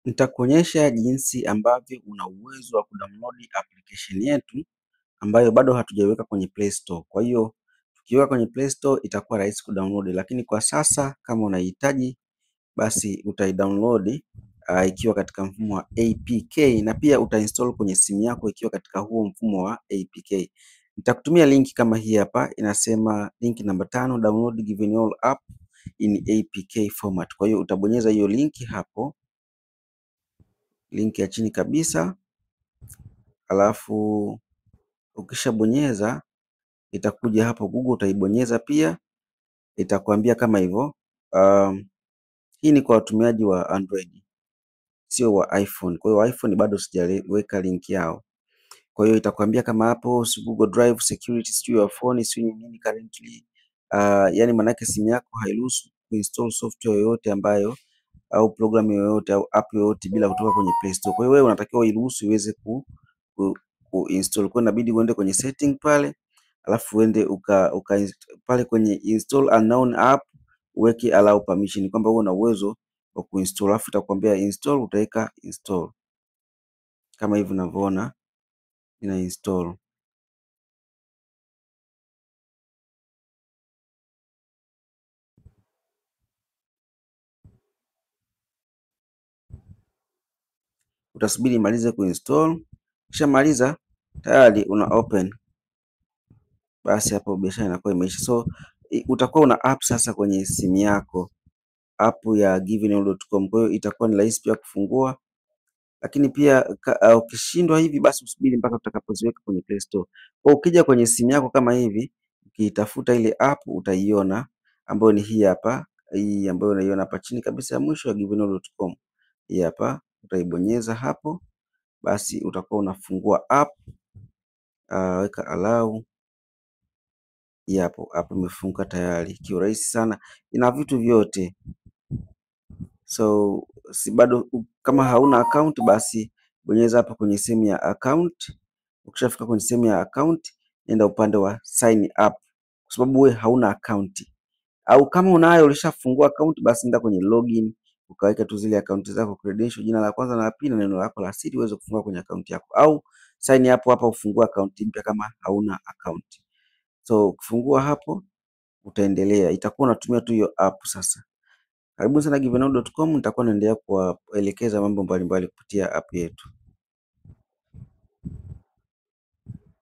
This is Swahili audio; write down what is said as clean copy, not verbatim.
Nitakuonyesha jinsi ambavyo una uwezo wa kudownload application yetu ambayo bado hatujaiweka kwenye Play Store. Kwa hiyo tukiweka kwenye Play Store itakuwa rahisi kudownload, lakini kwa sasa kama unahitaji basi utaidownload ikiwa katika mfumo wa APK na pia utainstall kwenye simu yako ikiwa katika huo mfumo wa APK. Nitakutumia linki kama hii hapa, inasema link namba 5, download Givenall app in APK format. Kwa hiyo utabonyeza hiyo linki hapo, linki ya chini kabisa, alafu ukishabonyeza itakuja hapo Google, utaibonyeza pia, itakwambia kama hivyo. Hii ni kwa watumiaji wa Android, sio wa iPhone. Kwa hiyo iPhone bado sijaweka link yao. Kwa hiyo itakwambia kama hapo Google Drive security, sio your phone, sio nini currently. Yani maanake simu yako hairuhusu kuinstall software yoyote ambayo au program yoyote au app yoyote bila kutoka kwenye Play Store. Kwa hiyo wewe unatakiwa iruhusu iweze kuinstall. Kwa hiyo inabidi uende kwenye setting pale, alafu uende pale kwenye install unknown app uweke allow permission kwamba wewe una uwezo wa kuinstall, alafu itakwambia install, utaweka install kama hivi unavyoona ina install. Utasubiri imalize kuinstall, kisha maliza tayari una open, basi hapo biashara inakuwa imeisha. So utakuwa una app sasa kwenye simu yako, app ya givenall.com. Kwa hiyo itakuwa ni rahisi pia kufungua, lakini pia ukishindwa hivi basi usubiri mpaka utakapoziweka kwenye Play Store. Kwa ukija kwenye simu yako kama hivi, ukitafuta ile app utaiona, ambayo ni hii hapa, hii ambayo unaiona hapa chini kabisa ya mwisho ya givenall.com. Hii hapa utaibonyeza hapo, basi utakuwa unafungua app, weka allow. Hii hapo app imefunguka tayari, kiurahisi sana, ina vitu vyote. So si bado, kama hauna account basi bonyeza hapa kwenye sehemu ya account. Ukishafika kwenye sehemu ya account, nenda upande wa sign up, kwa sababu wewe hauna account. Au kama unayo ulishafungua account, basi nenda kwenye login, ukaweka tu zile account zako, credential, jina la kwanza na la pili na neno lako la siri, uweze kufungua kwenye account yako, au sign up hapa ufungue account mpya kama hauna account. So ukifungua hapo utaendelea, itakuwa unatumia tu hiyo app sasa. Karibu sana givenall.com, nitakuwa naendelea kuwaelekeza mambo mbalimbali kupitia app yetu.